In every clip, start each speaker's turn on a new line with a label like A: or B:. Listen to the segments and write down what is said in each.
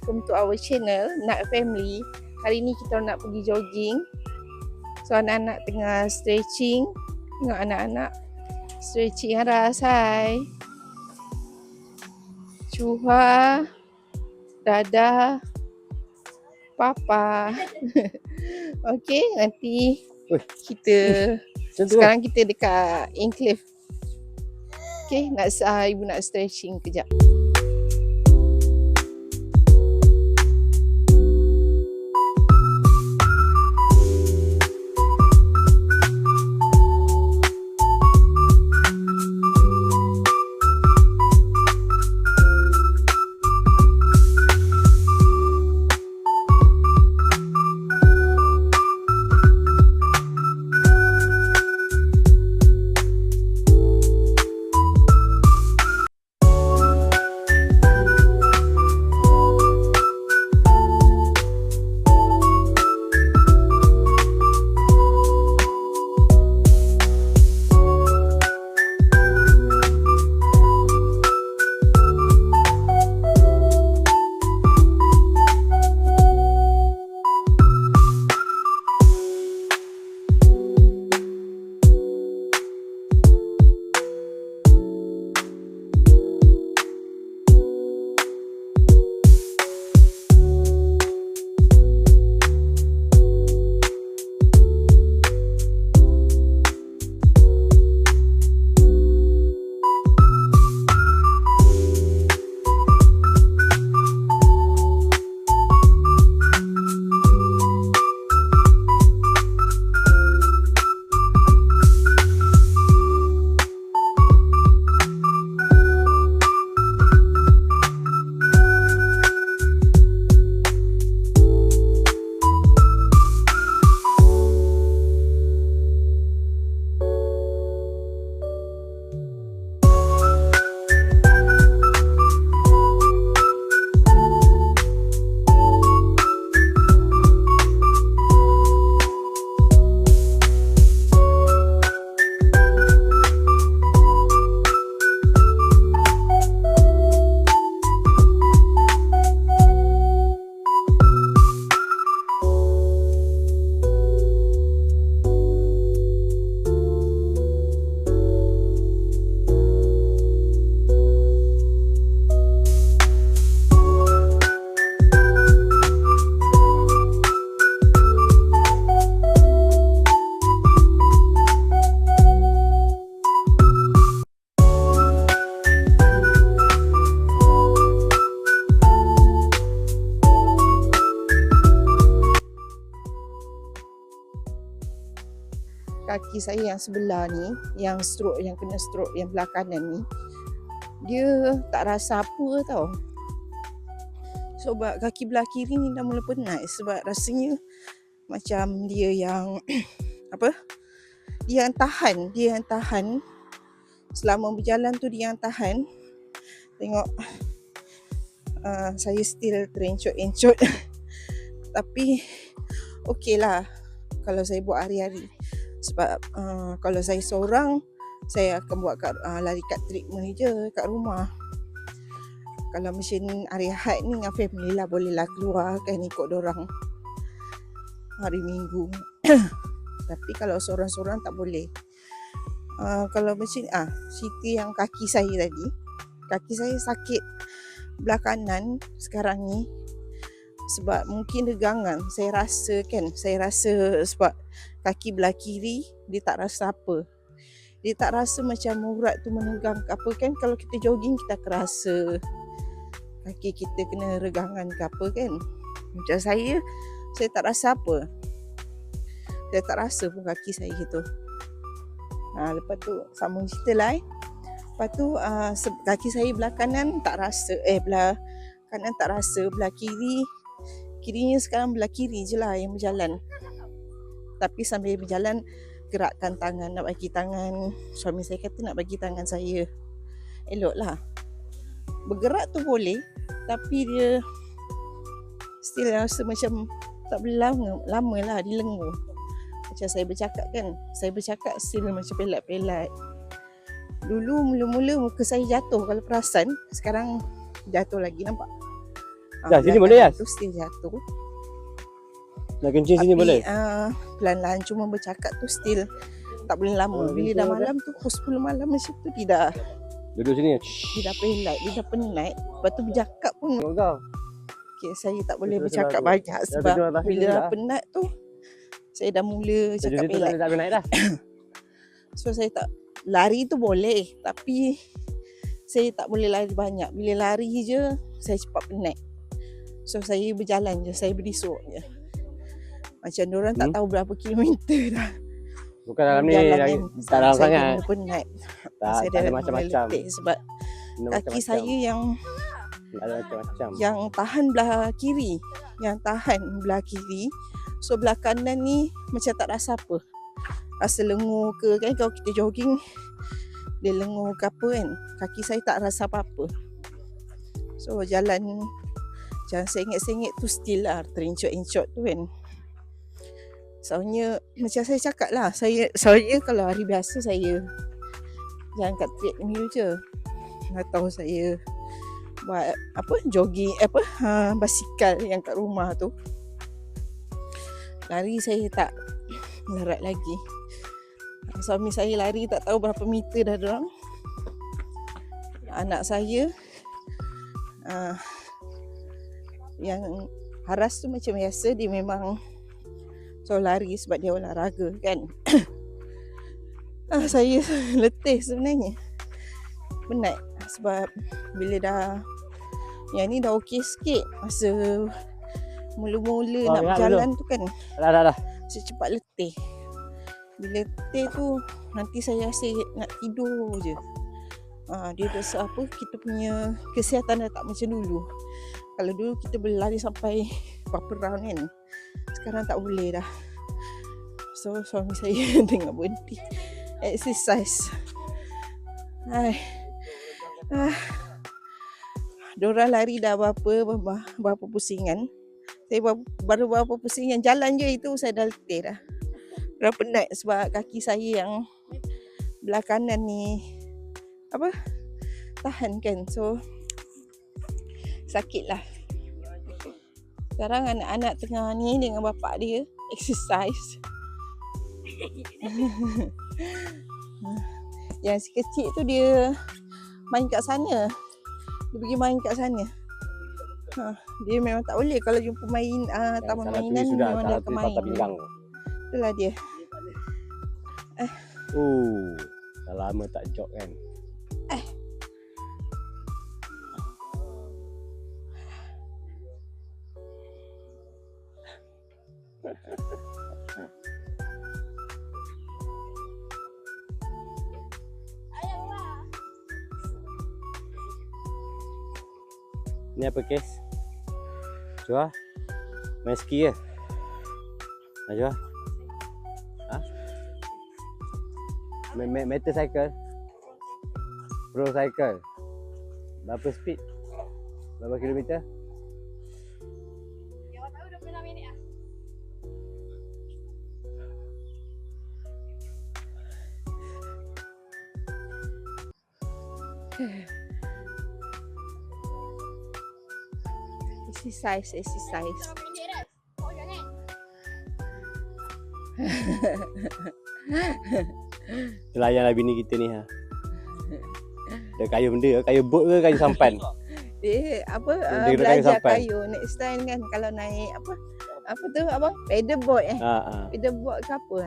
A: welcome to our channel Nak Family. Hari ni kita nak pergi jogging. So anak-anak tengah stretching. Tengok anak-anak stretching Aras. Hai Cuha, Dada, Papa. Okey, nanti kita sekarang kita dekat enclave. Okey, ibu nak stretching kejap. Kaki saya yang sebelah ni, yang kena stroke yang belah kanan ni, dia tak rasa apa tau. Sebab kaki belah kiri ni dah mula penat. Sebab rasanya macam dia yang dia yang tahan selama berjalan tu, dia yang tahan. Tengok saya still terencot-encot. Tapi okey lah kalau saya buat hari-hari. Sebab kalau saya seorang, saya akan buat lari kat treadmill je kat rumah. Kalau macam hari Ahad ni dengan family lah, bolehlah keluar kan ikut dorang hari Minggu. Tapi kalau seorang-seorang tak boleh. Kalau macam cerita yang kaki saya tadi, kaki saya sakit belah kanan sekarang ni. Sebab mungkin regangan, saya rasa sebab kaki belah kiri dia tak rasa apa. Dia tak rasa macam urat tu menegang ke apa kan. Kalau kita jogging kita akan rasa kaki kita kena regangan ke apa kan. Macam saya tak rasa apa. Saya tak rasa pun kaki saya gitu. Lepas tu sambung cerita lah. Lepas tu kaki saya belah kanan tak rasa. Belah kanan tak rasa. Belah kirinya sekarang belah kiri je lah yang berjalan. Tapi sambil berjalan gerakkan tangan, nak bagi tangan. Suami saya kata nak bagi tangan saya. Elok lah. Bergerak tu boleh, tapi dia still rasa macam tak boleh lama lah dia lenguh. Macam saya bercakap kan, saya bercakap still macam pelat-pelat. Dulu mula-mula muka saya jatuh kalau perasan, sekarang jatuh lagi, nampak?
B: Dah, sini boleh, Yas?
A: Tu still jatuh.
B: Nak kencing sini boleh?
A: Pelan-pelan cuma bercakap tu still tak boleh lama.
B: Oh,
A: Bila dah malam tu pukul 10 malam macam tu dia
B: Duduk sini.
A: dah penat, dia dah penat. Lepas tu bercakap pun
B: Kau.
A: okay, saya tak boleh
B: Betul
A: bercakap
B: lah,
A: banyak sebab
B: dah
A: bila dah
B: dah.
A: penat tu saya dah mula cakap
B: Jadi tu
A: pelat.
B: tak boleh naik dah.
A: So saya tak lari tu boleh tapi saya tak boleh lari banyak. Bila lari je saya cepat penat. So saya berjalan je, saya berisuk je. Macam diorang tak tahu berapa kilometer dah.
B: Bukan dalam ni lagi, tak dalam sangat.
A: Saya penat.
B: Tak,
A: Saya
B: tak ada
A: dah
B: macam-macam.
A: letih sebab kaki saya
B: ada macam-macam.
A: yang tahan belah kiri. Yang tahan belah kiri. So belah kanan ni macam tak rasa apa. Rasa lengur ke kan, kalau kita jogging dia lengur ke apa kan. Kaki saya tak rasa apa-apa. So jalan sengit-sengit tu still lah, terencot-encot tu kan. Soalnya macam saya cakap lah, saya kalau hari biasa saya jalan kat treadmill je. Atau saya buat jogging basikal yang kat rumah tu. Lari saya tak larat lagi. Suami saya lari tak tahu berapa meter dah dorang. Anak saya yang Haras tu macam biasa, dia memang lari sebab dia olahraga kan. Saya letih sebenarnya, penat sebab bila dah yang ni dah okey sikit. Masa mula-mula nak berjalan tu kan
B: Dah.
A: saya cepat letih. Bila letih tu nanti saya rasa nak tidur je. Dia rasa kita punya kesihatan dah tak macam dulu. Kalau dulu kita boleh lari sampai berapa round kan, sekarang tak boleh dah. So suami saya tengah berhenti exercise. Diorang lari dah berapa pusingan. Saya baru berapa pusingan jalan je itu saya dah letih dah. Dah penat sebab kaki saya yang belah kanan ni tahan kan. So sakit lah. Sekarang anak-anak tengah ni dengan bapak dia exercise. Yang si kecil tu dia main kat sana. Dia pergi main kat sana. Dia memang tak boleh kalau jumpa main taman mainan memang dia akan main. Itulah dia.
B: Dah lama tak jog kan. Ni apa kes? Cuba main ski ke? Cuba motorcycle, pro cycle. Berapa speed? Berapa kilometer?
C: Yang awak tahu 26 minit lah.
A: Exercise.
C: Berapa minit dah? Oh jangan.
B: Layanlah bini kita ni ha. Dia kayu benda, kayu bot ke kayu sampan?
A: Dia
B: Dia
A: belajar
B: sampan.
A: kayu next time kan kalau naik tu abang paddleboard paddleboard ke apa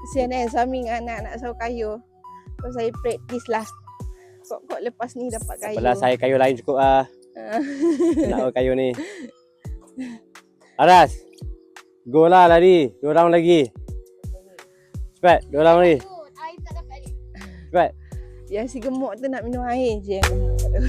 A: kesian suami dengan anak-anak saya kayu. So saya practice lah. Kok lepas ni dapat kayu.
B: Apalah saya kayu lain cukup ah. Nak kayu ni. Aras. Go lah lari. 2 round lagi. Cepat, 2 round lagi.
C: Air tak dapat ni.
B: Cepat.
A: Yang si gemuk tu nak minum air je yang gemuk tu.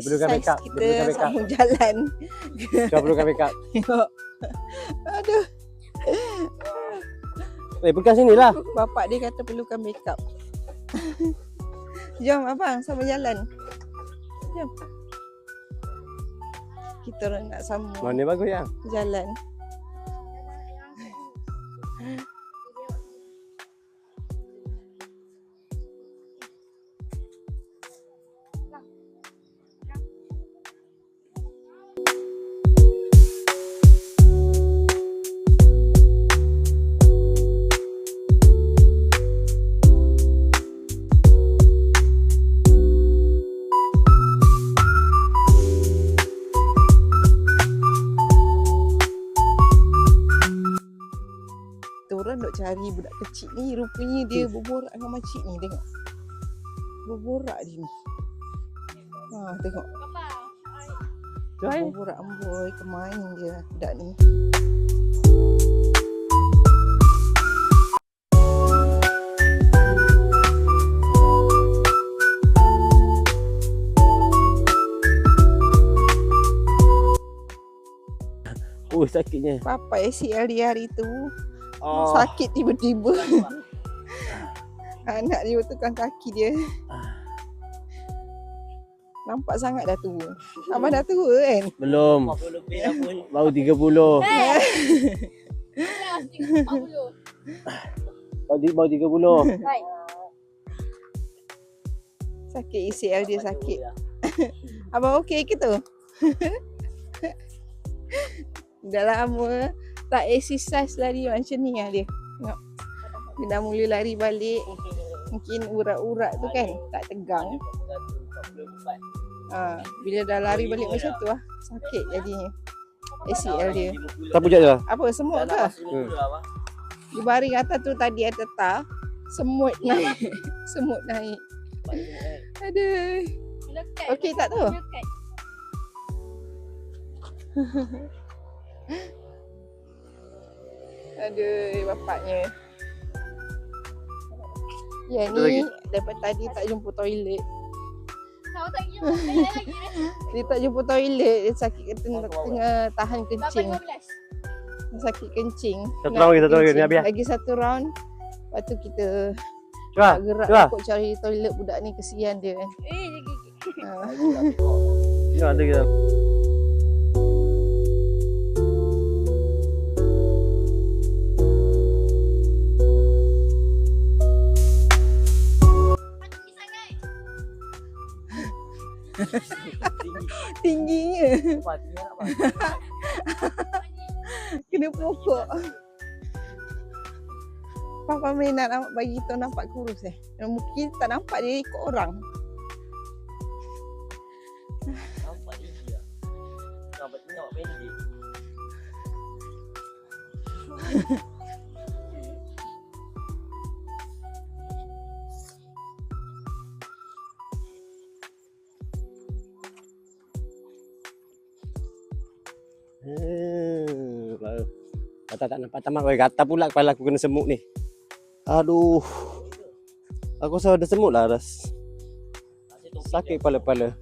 B: perlukan
A: exercise
B: backup, dia
A: kita
B: perlukan backup.
A: sambung jalan.
B: Kau perlukan backup.
A: Tengok. Aduh,
B: Pegang sini lah.
A: bapak dia kata perlukan backup. Jom abang, sambung jalan. Jom. Kita orang nak sambung
B: Mana bagus yang?
A: jalan. Orang duk cari budak kecil ni, rupanya dia berborak dengan makcik ni, tengok. Berborak dia ni. Ha, tengok.
C: Papa.
B: Cuai.
A: Berborak amboi, kemain dia budak ni.
B: Oh, sakitnya.
A: Papa ACL dia hari tu
B: Oh.
A: sakit tiba-tiba. Anak dia betulkan kaki dia. Nampak sangat dah tua. Abang dah tua kan?
B: Belum.
D: 50 lebih dah pun.
B: Baru 30.
C: Ya, 40.
B: Baru 30.
C: Baik.
A: Sakit ACL dia sakit. Abang okey ke tu? Dah lama tak exercise lari macam ni lah dia. Tengok. Dia dah mula lari balik. Mungkin urat-urat tu kan tak tegang. Ha, bila dah lari balik macam tu lah, sakit jadinya ACL dia.
B: Tak pujat je lah.
A: Apa, semut ke? Dia baring atas tu tadi atas tak, semut naik. Semut naik. Aduh.
C: Lekat.
A: Okey tak tu?
C: Lekat.
A: Aduh, bapaknya. Ya
B: Ada lagi?
A: ni daripada tadi tak jumpa toilet.
C: Tahu tak jumpa lagi.
A: Dia tak jumpa toilet, dia sakit tengah tahan kencing.
C: 8.15.
A: Dia sakit kencing.
B: Satu
A: Nak
B: round lagi, satu round lagi.
A: kencing.
B: Ni habis.
A: Lagi satu round. Lepas tu kita
B: Cuba.
A: tak gerak
B: Cuba.
A: ikut cari toilet budak ni, kesian dia kan.
C: Dia gigit.
A: Ha.
B: Ya, ada ke.
C: Tinggi sangat.
A: Tingginya.
D: Apa tinggal apa?
A: Kena pokok. Papa main nak bagi tahu nampak kurus Mungkin tak nampak dia ikut orang.
D: Nampak dia. Nampak tengok pendek.
B: Baru. Kata tak nampak tamat. Oi, gatal pula kepala aku kena semut ni. Aduh. Aku rasa ada semut lah ras. Sakit kepala-kepala.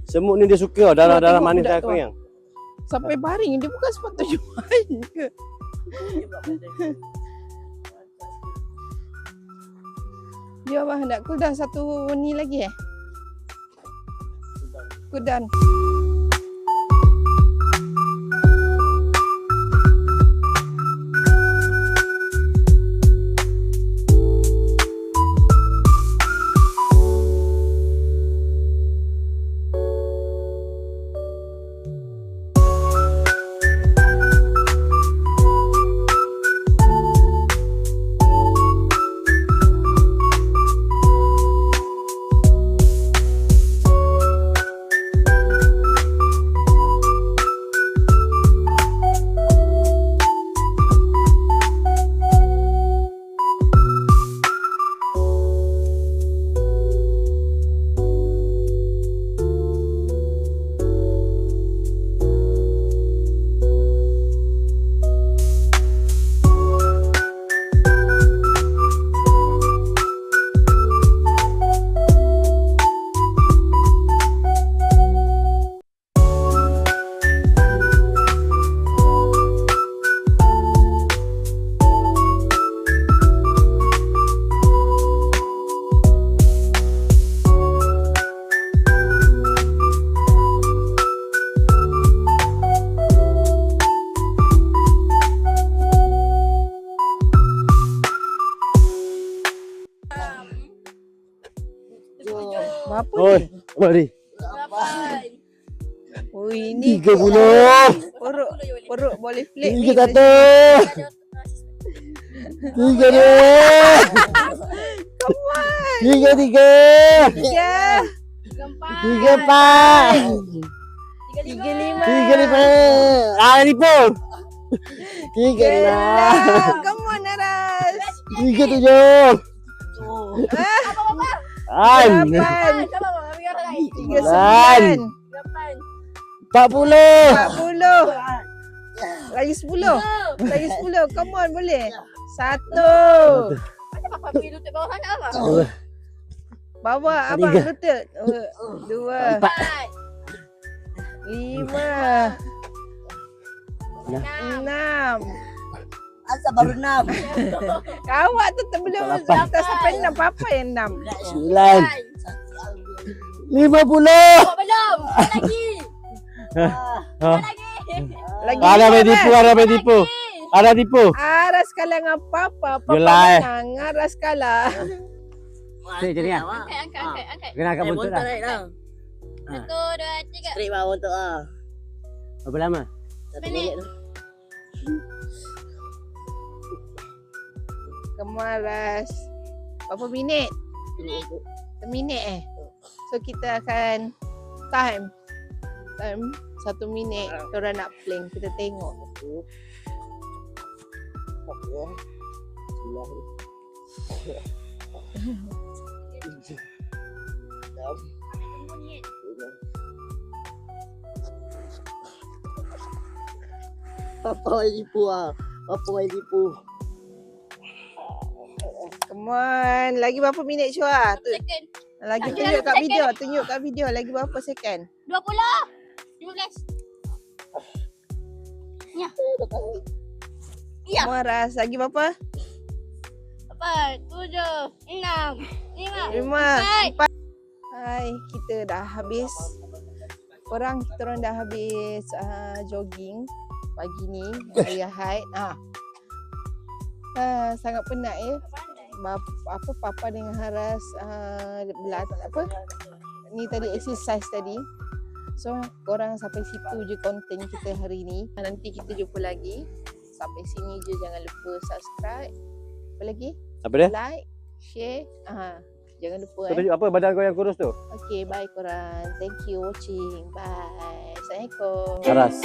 B: Semut ni dia suka tau, darah-darah
A: tengok
B: manis
A: budak
B: aku
A: tu.
B: yang.
A: Sampai baring dia bukan sepatutnya main ke. Dia abang nak cool down satu ni lagi Cool down. Berapa
B: Oi,
A: ni?
B: mari.
C: 8.
A: Ui, ni
B: 30.
A: perut boleh flip ni.
B: 31. 32. Tiga.
A: 3,
B: 34.
A: 35.
B: 35. Ah, ni pun. 36.
A: Come on, Aras.
B: 37. An.
A: 8,
C: Sabar, kami orang lain.
A: 39,
B: 40.
A: 40. Lagi 10. Lagi 10. Come on, boleh. 1.
C: Macam papa pergi lutut bawah sana apa?
A: Bawa abang
B: Tiga.
A: lutut. 2,
C: 4.
A: 5,
C: 6.
A: 6.
E: Asal baru 6.
A: Awak tu belum
B: Lapan.
A: tak sampai 6. Papa yang 6.
B: 9. 50.
C: Bawa belum. Lagi.
B: Ha.
A: Lagi
B: Ada
A: lima,
B: main tipu,
A: Aras.
B: ada main tipu. Ada tipu.
A: Aras kalah dengan Papa. Papa
B: Yelah,
A: menang. Aras kalah.
B: Cik, jadi kan?
C: Angkat.
B: Kena angkat buntut dah.
E: naik dah.
C: 1, 2, 3.
E: Straight bawah untuk
B: Berapa lama?
E: 1
C: Minit.
E: minit tu.
A: Kamu Aras. Berapa minit?
C: Minit.
A: Seminit So kita akan time 1 minit. Korang nak plank. Kita tengok.
E: Papa yang tipu ah. Papa yang tipu.
A: Come on. Lagi berapa minit Syua?
C: Second.
A: Lagi
C: Lagi
A: tunjuk kat
C: berapa
A: video. Tunjuk kat video. Lagi berapa second?
C: 20. 15. Ya. Ya.
A: Kamu Aras. Lagi berapa?
C: 4, 7, 6, 5.
A: 5, 4. Hai, kita dah habis. Kita orang dah habis jogging pagi ni. Raya Haid. Sangat penat ya. Papa dengan Haras ni tadi exercise tadi. So korang sampai situ je konten kita hari ni. Nanti kita jumpa lagi. Sampai sini je, jangan lupa subscribe. Apa lagi?
B: Apa dia?
A: Like, share. Jangan lupa
B: Apa badan kau yang kurus tu?
A: Okay, bye korang. Thank you watching. Bye. Assalamualaikum.
B: Aras.